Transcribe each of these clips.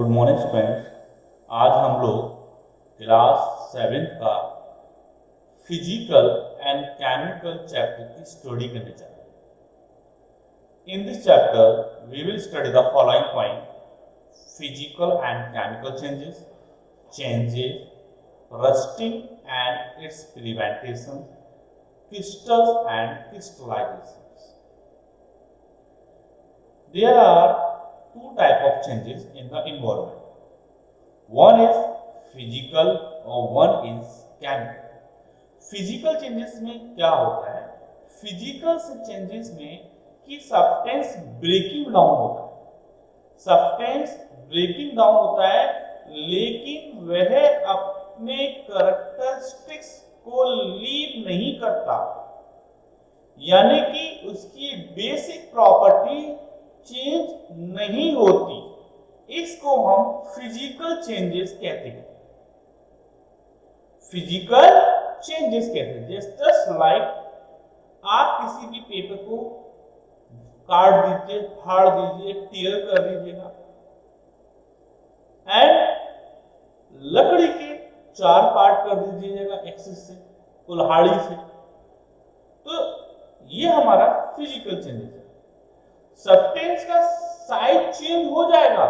Good morning students. आज हम लोग क्लास 7 का फिजिकल एंड केमिकल चैप्टर की स्टडी करने जा रहे हैं। In this chapter we will study the following point: physical and chemical changes, rusting and its prevention, crystals and crystallizations. There are two types of changes in the environment. One is physical और one is chemical. Physical changes में क्या होता है? Physical changes में कि substance breaking down होता है, substance breaking down होता है, लेकिन वह अपने कैरेक्टरिस्टिक्स को लीव नहीं करता, यानी कि उसकी बेसिक प्रॉपर्टी चेंज नहीं होती। इसको हम फिजिकल चेंजेस कहते हैं। फिजिकल चेंजेस कहते हैं जस्ट लाइक आप किसी भी पेपर को काट दीजिए, फाड़ दीजिए, टीयर कर दीजिएगा एंड लकड़ी के 4 पार्ट कर दीजिएगा एक्सिस से, कुल्हाड़ी से, तो ये हमारा फिजिकल चेंजेस है। सब्सटेंस का साइज चेंज हो जाएगा,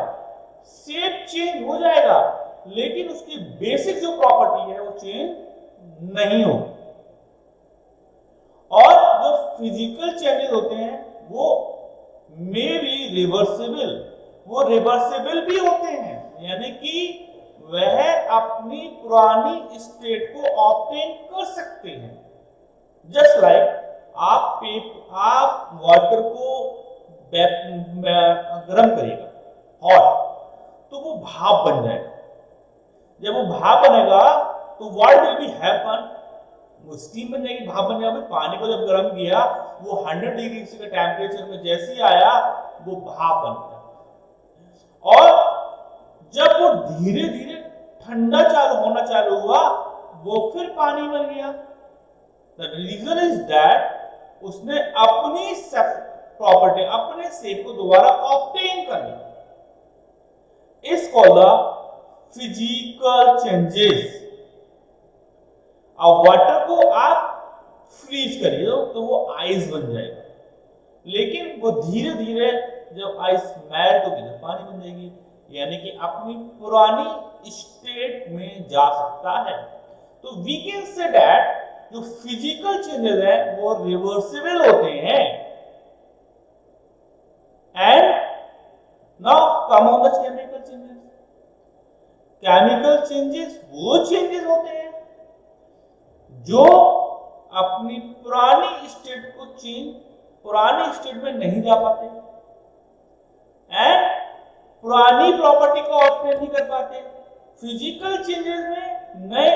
शेप चेंज हो जाएगा, लेकिन उसकी बेसिक जो प्रॉपर्टी है वो चेंज नहीं होगी। और जो फिजिकल चेंजेस होते हैं वो मे बी रिवर्सिबल, वो रिवर्सिबल भी होते हैं, यानी कि वह अपनी पुरानी स्टेट को ऑब्टेन कर सकते हैं। जस्ट लाइक आप वाटर को गर्म करिएगा हॉट, तो वो भाप बन जाएगा। जब वो भाप बनेगा तो व्हाट विल बी हैपन, वो स्टीम बन जाएगी, भाप बन जाएगा। पानी को जब गर्म किया वो 100 डिग्री के टेम्परेचर में जैसे ही आया वो भाप बन गया, और जब वो धीरे धीरे ठंडा होना चालू हुआ वो फिर पानी बन गया। The reason is that उसने अपनी प्रॉपर्टी, अपने शेप को दोबारा ऑब्टेन कर लिया। इस कॉल्ड द फिजिकल चेंजेस। अब वाटर को आप फ्रीज करिए तो वो आइस बन जाएगा, लेकिन वो धीरे धीरे जब आइस मेल्ट होगी तो पानी बन जाएगी, यानी कि अपनी पुरानी स्टेट में जा सकता है। तो वी कैन से दैट जो फिजिकल चेंजेस है वो रिवर्सिबल होते हैं। And now come on the chemical changes. Chemical changes वो चेंजेस होते हैं जो अपनी पुरानी स्टेट को पुरानी स्टेट में नहीं जा पाते एंड पुरानी प्रॉपर्टी को ऑब्टेन नहीं कर पाते। फिजिकल चेंजेस में नए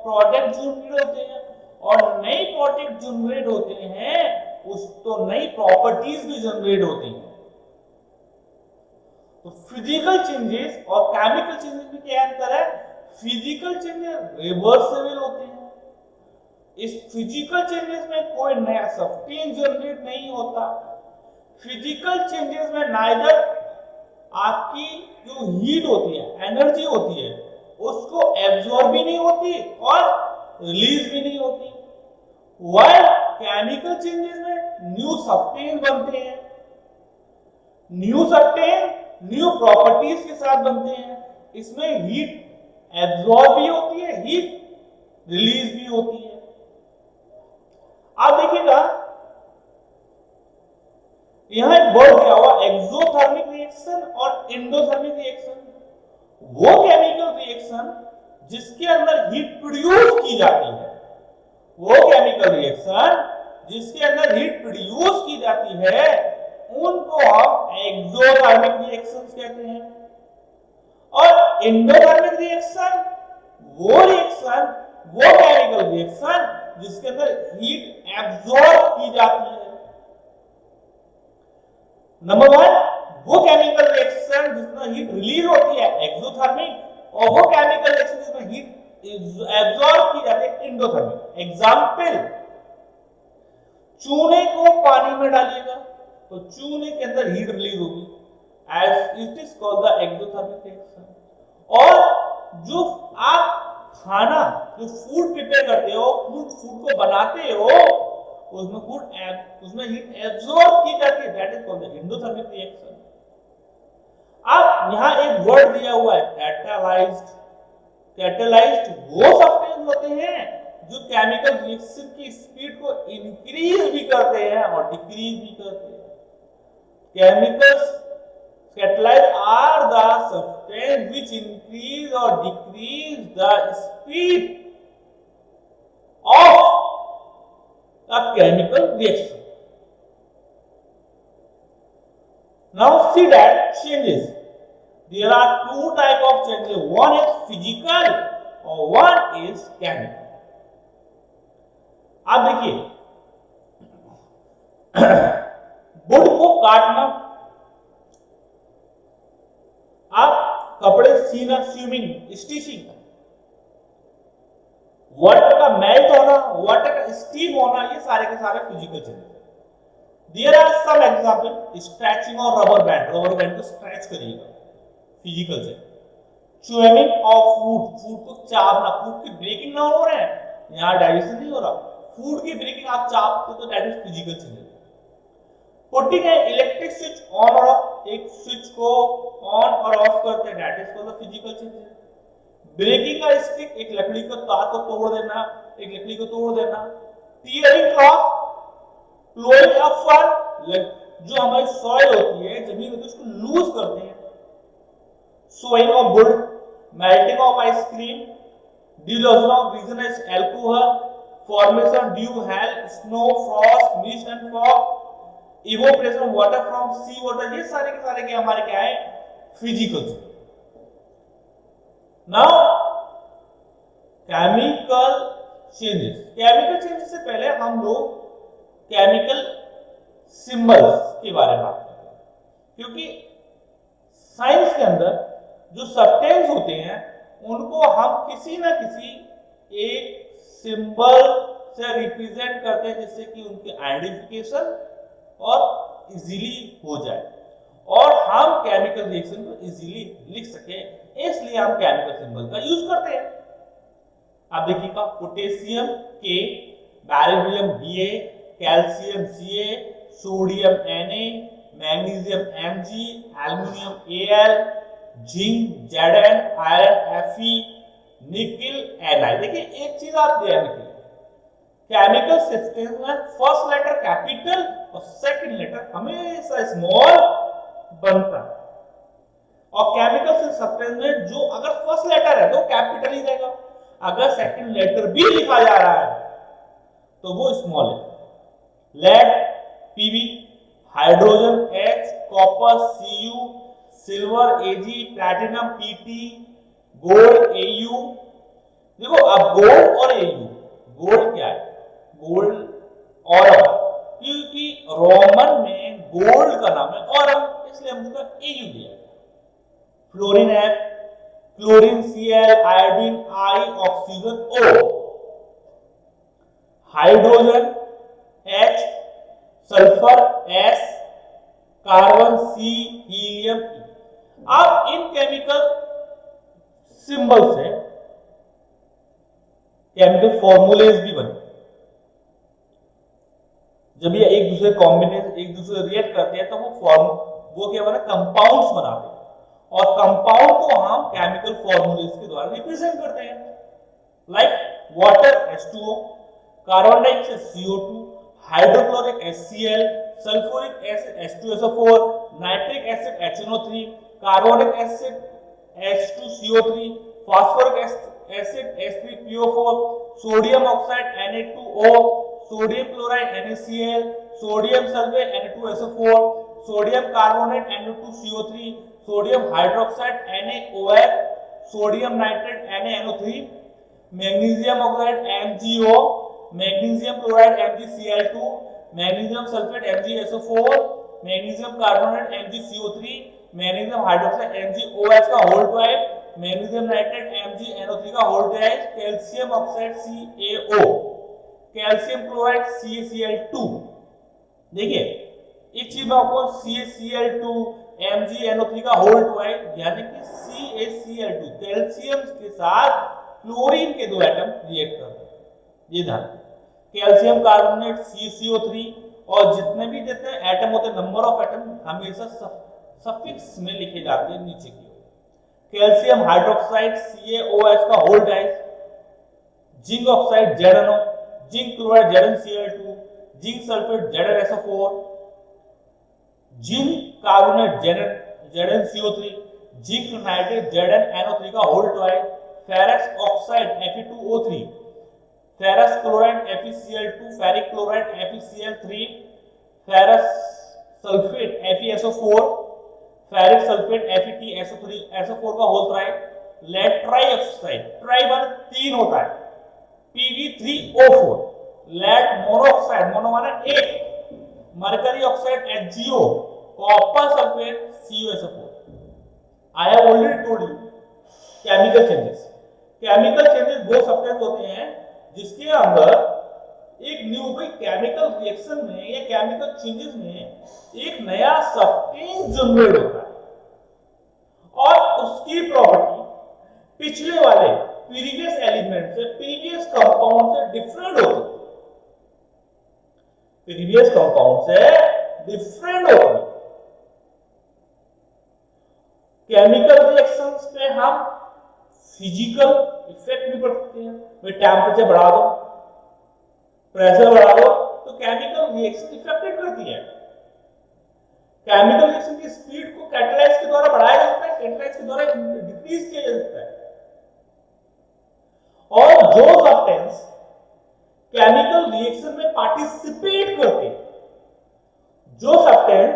प्रोडक्ट जनरेट होते हैं, और नए प्रोडक्ट जनरेट होते हैं उस तो नई प्रॉपर्टीज भी जनरेट होती हैं। तो फिजिकल चेंजेस और केमिकल चेंजेस में क्या अंतर है? फिजिकल चेंजेस रिवर्सिबल होते हैं। इस फिजिकल चेंजेस में कोई नया सब्सटेंस जनरेट नहीं होता। फिजिकल चेंजेस में नाइदर आपकी जो हीट होती है, एनर्जी होती है, उसको एब्जॉर्ब भी नहीं होती और रिलीज भी नहीं होती। व्हाइल केमिकल चेंजेस में न्यू सब्सटेंस बनते हैं, न्यू सब्सटेंस न्यू प्रॉपर्टीज के साथ बनते हैं। इसमें हीट एब्जॉर्ब भी होती है, हीट रिलीज भी होती है। आप देखिएगा यहां एक वर्ड दिया हुआ एक्सोथर्मिक रिएक्शन और एंडोथर्मिक रिएक्शन। वो केमिकल रिएक्शन जिसके अंदर हीट प्रोड्यूस की जाती है, वो केमिकल रिएक्शन जिसके अंदर हीट प्रोड्यूस की जाती है, उनको हम एक्सोथर्मिक रिएक्शंस कहते हैं। और एंडोथर्मिक रिएक्शन वो केमिकल रिएक्शन जिसके अंदर हीट एब्जॉर्ब की जाती है। नंबर 1 वो केमिकल रिएक्शन जिसमें हीट रिलीज होती है एक्सोथर्मिक, और वो केमिकल रिएक्शन जिसमें हीट एब्जॉर्ब की जाती है एंडोथर्मिक। एग्जांपल, चूने को पानी में डालिएगा तो चूने के अंदर हीट रिलीज होगी, as it is called the exothermic reaction। और जो आप खाना जो फूड प्रिपेयर करते हो, फूड को बनाते हो, उसमें हीट एब्सॉर्ब की जाती है, that is called the endothermic reaction. अब यहाँ एक वर्ड दिया हुआ है कैटालाइज्ड। कैटालाइज्ड वो सब्सटेंस होते हैं जो केमिकल रिएक्शन की स्पीड को इंक्रीज भी करते हैं और डिक्रीज भी करते हैं। Chemicals catalyzed are the substance which increase or decrease the speed of a chemical reaction। Now see that changes. There are two type of changes. One is physical or one is chemical। अब देखिए would को काटना, आप कपड़े सीना, swimming, stitching, water का melt होना, water का स्टीम होना, ये सारे के सारे physical changes. There are some example, stretching और रबर बैंड, रबर बैंड को स्ट्रेच करिएगा, physical change. Chewing of food, food को चावना, फूड की ब्रेकिंग ना हो रहा है, यहाँ डाइजेशन नहीं हो रहा, फूड की ब्रेकिंग आप चावते तो that is physical change. Putting है इलेक्ट्रिक स्विच ऑन और ऑफ, एक स्विच को ऑन और ऑफ करते हैं, that is called the physical change. Breaking का स्टिक, एक लकड़ी को तार को तोड़ देना, एक लकड़ी को तोड़ देना। टीयरिंग क्लॉथ, प्लोइंग अ फर, जो हमारी सॉइल होती है, जमीन होती है, उसको लूज करते हैं। Sawing of wood, melting of ice cream, dilution of regions alcohol, formation dew, hail, snow, frost, mist and fog, evaporation of water from sea water, ये सारे के सारे के हमारे क्या है, physical. Now chemical changes. Chemical changes से पहले हम लोग केमिकल सिंबल्स के बारे में बात करते हैं, क्योंकि साइंस के अंदर जो सब्सटेंस होते हैं उनको हम किसी ना किसी एक सिंबल से रिप्रेजेंट करते हैं, जिससे कि उनकी आइडेंटिफिकेशन और इजीली हो जाए और हम केमिकल रिएक्शन को इजीली लिख सके, इसलिए हम केमिकल सिंबल का यूज करते हैं। आप देखिएगा, पोटेशियम के, barium Ba, calcium Ca, sodium Na, magnesium Mg, aluminium Al, zinc Zn, iron Fe, nickel Ni। देखिए एक चीज आप ध्यान रखिए, केमिकल सब्सटेंस में फर्स्ट लेटर कैपिटल और सेकंड लेटर हमेशा स्मॉल बनता है, और केमिकल सब्सटेंस में जो अगर फर्स्ट लेटर है तो कैपिटल ही रहेगा, अगर सेकंड लेटर भी लिखा जा रहा है तो वो स्मॉल है। Lead Pb, hydrogen H, copper Cu, silver Ag, platinum Pt, gold Au। देखो अब गोल्ड और Au, गोल्ड क्या है, गोल्ड ऑरम, क्योंकि रोमन में गोल्ड का नाम है ऑरम, इसलिए हम उसका Au दिया। Fluorine F, chlorine Cl, iodine I, oxygen O, hydrogen H, sulphur S, carbon C, helium E। अब इन केमिकल सिंबल से केमिकल फॉर्मूलेज भी बने। जब ये एक दूसरे कॉम्बिनेशन, एक दूसरे रिएक्ट करते हैं तो वो क्या बना, कंपाउंड्स बनाते हैं, और कंपाउंड को हम केमिकल फॉर्मूलेज के द्वारा रिप्रेजेंट करते हैं। Like water H2O, carbon dioxide CO2, hydrochloric HCl, sulphuric acid H2SO4, nitric acid HNO3, carbonic acid H2CO3, phosphoric acid H3PO4, sodium oxide Na2O, sodium chloride NaCl, sodium sulphate Na2SO4, sodium carbonate Na2CO3, sodium hydroxide NaOH, sodium nitrate NaNO3, magnesium oxide MgO, magnesium chloride MgCl2, magnesium sulphate MgSO4, magnesium carbonate MgCO3, magnesium hydroxide MgOH का whole twice, magnesium nitrate MgNO3 का whole twice, calcium oxide CaO, calcium chloride CaCl2। देखिए एक चीज में आपको CaCl2, MgNO3 का whole twice, यानी कि CaCl2, कैल्शियम के साथ क्लोरीन के दो एटम रिएक्ट कर रहे हैं। ये ध्यान, कैल्शियम कार्बोनेट CaCO3, और जितने एटम होते हैं, नंबर ऑफ एटम हमेशा सफिक्स में लिखे जाते हैं नीचे की ओर। कैल्शियम हाइड्रोक्साइड CaOH का whole twice, zinc oxide ZnO, zinc chloride ZnCl2, zinc sulphate ZnSO4, zinc carbonate ZnCO3, zinc nitrate ZnNO3 का whole twice, ferrous oxide Fe2O3, ferrous chloride FeCl2, ferric chloride FeCl3, ferrous sulphate FeSO4, ferric sulphate FeTSO4 का whole thrice, lead trioxide, tri माने 3 होता है, Pb3O4, lead monoxide, mono माने 1, mercury oxide HgO, copper sulphate CuSO4। I have already told you chemical changes. Chemical changes वो substance होते हैं जिसके अंदर एक न्यू केमिकल रिएक्शन में या केमिकल चेंजेस में एक नया सब्सटेंस जनरेट होता है और उसकी प्रॉपर्टी पिछले वाले प्रीवियस एलिमेंट से, प्रीवियस कंपाउंड से डिफरेंट होती है, प्रीवियस कंपाउंड से डिफरेंट होती है। केमिकल रिएक्शंस पे हम फिजिकल इफेक्ट भी पड़ते हैं, भाई टेम्परेचर बढ़ा दो, प्रेशर बढ़ा दो, तो केमिकल रिएक्शन इफेक्टेड करती है। केमिकल रिएक्शन की स्पीड को कैटलाइज के द्वारा बढ़ाया जाता है, कैटलाइज के द्वारा डिक्रीज किया जाता है। और जो सब्सटेंस केमिकल रिएक्शन में पार्टिसिपेट करते हैं, जो सब्सटेंस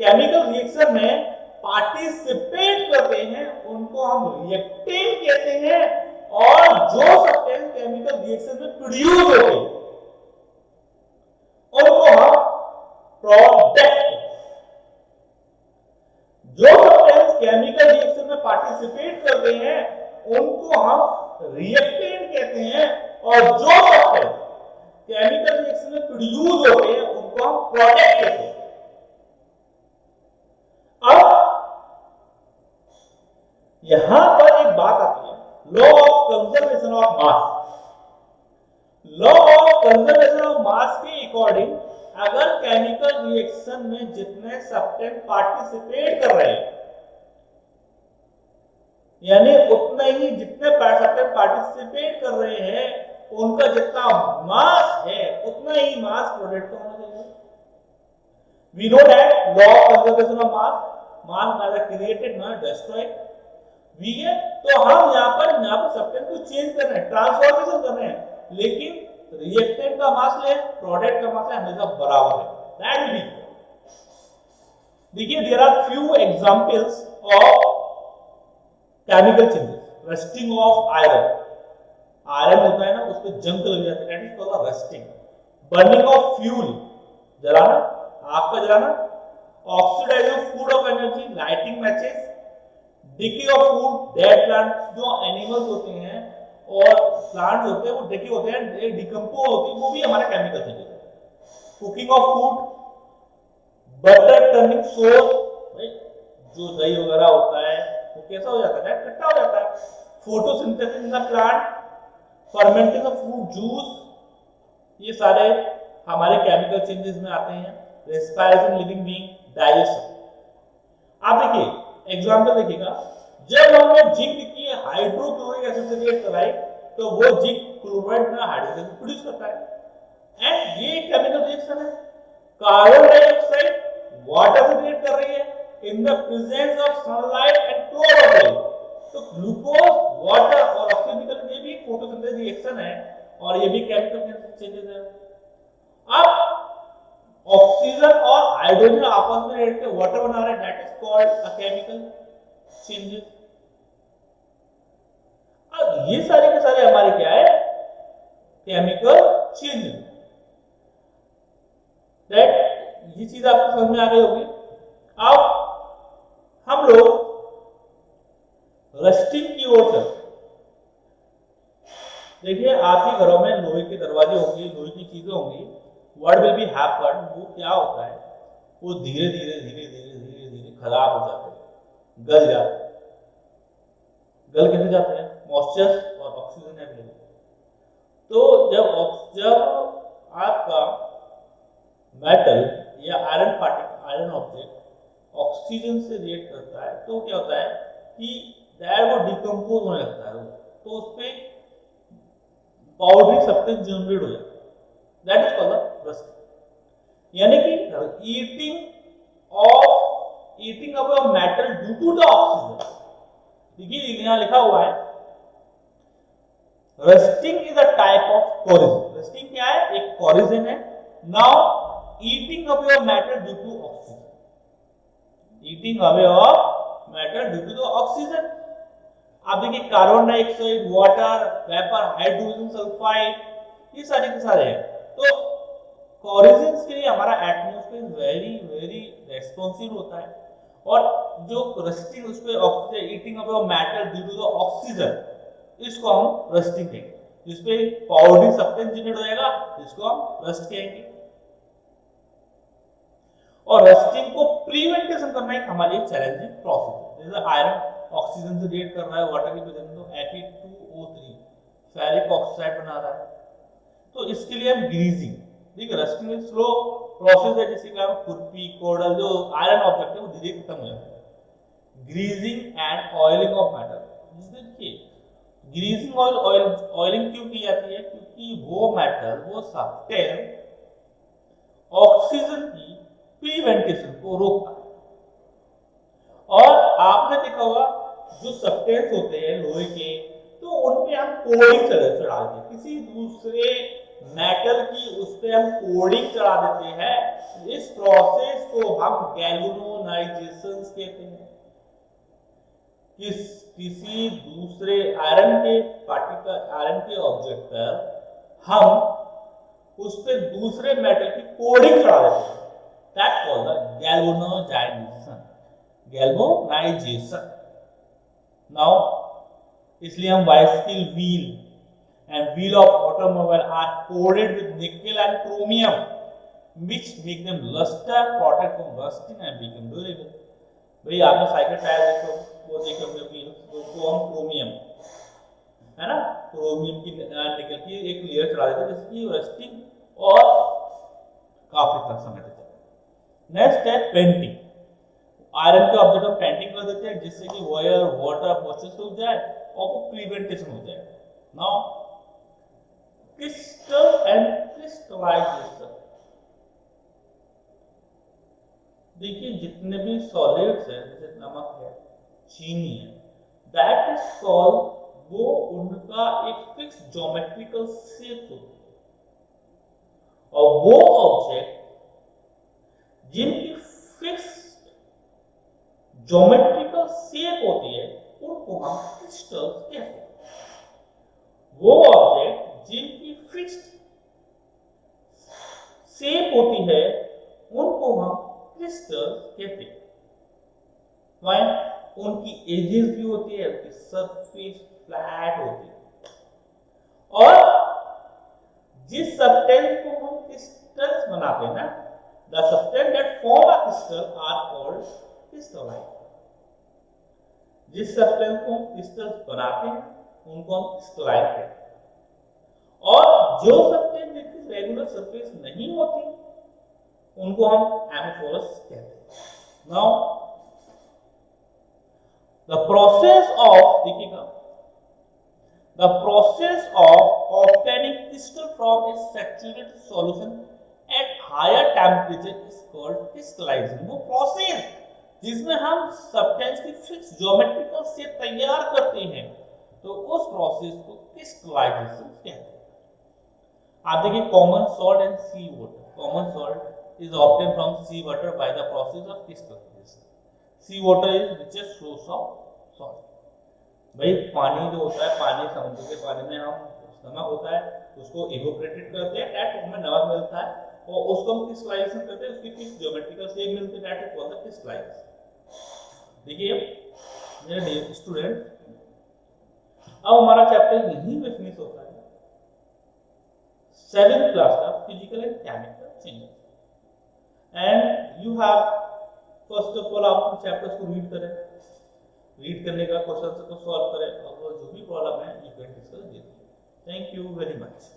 केमिकल रिएक्शन में पार्टिसिपेट करते हैं, उनको हम रिएक्टेंट कहते हैं। और जो सब्सटेंस केमिकल रिएक्शन में प्रोड्यूस होते हैं, उनको हम प्रोडक्ट। जो सब्सटेंस केमिकल रिएक्शन में पार्टिसिपेट करते हैं, उनको हम रिएक्टेंट कहते हैं। और जो सब्सटेंस केमिकल रिएक्शन में प्रोड्यूस होते हैं, उनको हम प्रोडक्ट कहते हैं। अब यहां पर एक बात आती है, law of conservation of mass. Law of conservation of मास के अकॉर्डिंग अगर केमिकल रिएक्शन में जितने सब्सटेंस पार्टिसिपेट कर रहे हैं, यानी उतने ही जितने सब्सटेंस पार्टिसिपेट कर रहे हैं, उनका जितना मास है उतना ही मास प्रोडक्ट होना चाहिए। We know that law of conservation of mass neither created nor destroyed। We है तो हम यहाँ पर सब्सटेंस को चेंज कर रहे हैं, ट्रांसफॉर्मेशन कर रहे हैं, लेकिन रिएक्टेंट का मास ले, प्रोडक्ट का मास हमेशा बराबर है। That will be. देखिए, there are few examples of chemical changes. Rusting of iron, iron होता है ना, उस पे जंग लग जाता है, that is called rusting. Burning of fuel, जलाना, आग का जलाना। Oxidising food of energy, lighting matches. Decay of food, dead plant, जो एनिमल्स होते हैं और प्लांट्स होते हैं वो डिके होते हैं, डिकम्पोज होते हैं, वो भी हमारा केमिकल चेंजेस है। Cooking of food, butter turning सोर, जो दही वगैरह होता है वो कैसा हो जाता है, खट्टा हो जाता है। Photosynthesis in the plant, fermenting of fruit juice, ये सारे हमारे केमिकल चेंजेस में आते हैं। Respiration living being, digestion. आप देखिए एग्जांपल देखिएगा, जब हमने जिंक की हाइड्रोक्लोरिक एसिड से रिएक्ट कराई तो वो जिंक क्लोराइड में हाइड्रोजन प्रोड्यूस करता है, एंड ये केमिकल रिएक्शन है। कार्बन डाइऑक्साइड वाटर से रिएक्ट कर रही है in the presence of sunlight and chlorophyll. तो ग्लूकोज, वाटर और ऑक्सीजन ये भी फोटोसिंथेसिस रिएक्शन है और ये भी केमिकल चेंजेस है। अब ऑक्सीजन और हाइड्रोजन आपस में रिएक्ट करके वाटर बना रहे हैं, that is called a chemical changes. अब ये सारे के सारे हमारे क्या है, केमिकल चेंजेस। दैट ये चीज आपको समझ में आ गई होगी। अब हम लोग रस्टिंग की ओर चलते। देखिए, आपके घरों में लोहे के दरवाजे होंगे, लोहे की चीजें होंगी। व्हाट विल बी हैपन, वो क्या होता है, वो धीरे धीरे धीरे धीरे धीरे धीरे खराब हो जाते हैं, गल जाते हैं। गल कैसे जाते हैं? मॉइस्चर और ऑक्सीजन है। तो जब आपका मेटल या iron particle, iron object oxygen से रिएक्ट करता है तो क्या होता है कि वो डिकम्पोज होने लगता है, तो उस पे पाउडरी सब्सटेंस जनरेट हो जाता है, दैट इज कॉल्ड रस्टिंग। यानी कि eating up a metal due to the oxygen. देखिए यहाँ लिखा हुआ है rusting is a type of corrosion. Rusting क्या है? एक कोरिजन है। Now eating away of metal due to oxygen, eating away of metal due to the oxygen. आप देखिए carbon dioxide, water vapour, hydrogen sulphide, ये सारे के सारे हैं। तो कोरिजन्स के लिए हमारा एटमॉस्फेयर वेरी वेरी रेस्पॉन्सिव होता है, और जो रस्टिंग उस पे oxygen, eating away of metal due to the oxygen, इसको हम रस्टिंग कहेंगे। जिसपे पाउडरी सब्सटेंस जनरेट हो जाएगा, इसको हम रस्ट कहेंगे। और रस्टिंग को प्रिवेंटेशन करना एक हमारी चैलेंजिंग प्रोसेस है। जैसे आयरन ऑक्सीजन से रिएक्ट कर रहा है वाटर की प्रेजेंस में, तो Fe2O3 फेरिक ऑक्साइड बना रहा है, तो इसके लिए हम ग्रीजिंग, ठीक है, रस्टिंग एक स्लो प्रोसेस है जिसके कारण खुरपी, कोडल, जो आयरन ऑब्जेक्ट है वो धीरे खत्म हो जाता है। Greasing and oiling of metal, देखिए ग्रीजिंग और ऑयलिंग क्यों की जाती है? क्योंकि वो मेटल, वो सब्सटेंस ऑक्सीजन की प्रिवेंटेशन को रोकता है। और आपने देखा होगा जो सब्सटेंस होते हैं लोहे के, तो उनपे हम कोडिंग चढ़ा देते हैं, किसी दूसरे मेटल की उस पे हम कोडिंग चढ़ा देते हैं। इस प्रोसेस को हम गैल्वेनाइजेशन कहते हैं। किसी दूसरे आयरन के पार्टिकल, आयरन के ऑब्जेक्ट पर हम उस पे दूसरे मेटल की कोडिंग चढ़ा देते हैं, that called the galvanization. Galvanization. Now इसलिए हम bicycle wheel and wheel of automobile are coated with nickel and chromium which make them luster, protect from rusting and become durable। भाई आपने साइकिल टायर देखो, वो देखो वो हम क्रोमियम है ना, क्रोमियम की निकल की एक लेयर चढ़ा देते हैं जिसकी रस्टिंग और काफी तक समय तक चले। नेक्स्ट है पेंटिंग। आयरन के ऑब्जेक्ट हम पेंटिंग कर देते हैं जिससे कि वायर, वाटर, मॉइस्चर सूख जाए और वो प्रिवेंटेशन हो जाए। Now crystal and crystallization. देखिए जितने भी सॉलिड्स हैं, जैसे नमक है, चीनी है, दैट इज कॉल्ड, वो उनका एक फिक्स ज्योमेट्रिकल शेप होती है, और वो ऑब्जेक्ट जिनकी फिक्स ज्योमेट्रिकल शेप होती है उनको हम क्रिस्टल्स कहते हैं। वो ऑब्जेक्ट जिनकी फिक्स्ड शेप होती है उनको हम क्रिस्टल्स कहते हैं। वाई? उनकी एजेस भी होती है, उनकी सरफेस फ्लैट होती है, और जिस सब्सटेंस को हम क्रिस्टल्स बनाते हैं ना, the substance that form a crystal are called crystalline. जिस सब्सटेंस को हम क्रिस्टल्स बनाते हैं उनको हम क्रिस्टलाइन कहते हैं, और जो सब्सटेंस जिनकी रेगुलर सरफेस नहीं होती उनको हम एमोफोरस कहते हैं। नाउ द प्रोसेस ऑफ, देखिएगा, the process of obtaining crystal from a saturated solution at higher temperature is called crystallising. वो प्रोसेस जिसमें हम सब्सटेंस की फिक्स ज्योमेट्रिकल शेप तैयार करते हैं, तो उस प्रोसेस को क्रिस्टलाइजेशन कहते हैं। आप देखिए common salt and sea water. Common salt is obtained from sea water by the process of crystallization. Sea water is richest source of salt। भाई पानी जो होता है, पानी समुद्र के पानी में हम नमक होता है उसको इवोपरेटेड करते हैं, दैट हमें नमक मिलता है, और उसको हम क्रिस्टलाइजेशन करते हैं, उसकी फिक्स ज्योमेट्रिकल शेप मिलती है, that is called the crystallization. देखिए मेरे स्टूडेंट, अब हमारा चैप्टर यहीं पे फिनिश होता है, 7th क्लास का physical and chemical changes. And you have first of all आप चैप्टर्स को रीड करें, रीड करने का क्वेश्चन को सॉल्व करें और जो भी प्रॉब्लम है you can discuss with me. Thank you very much.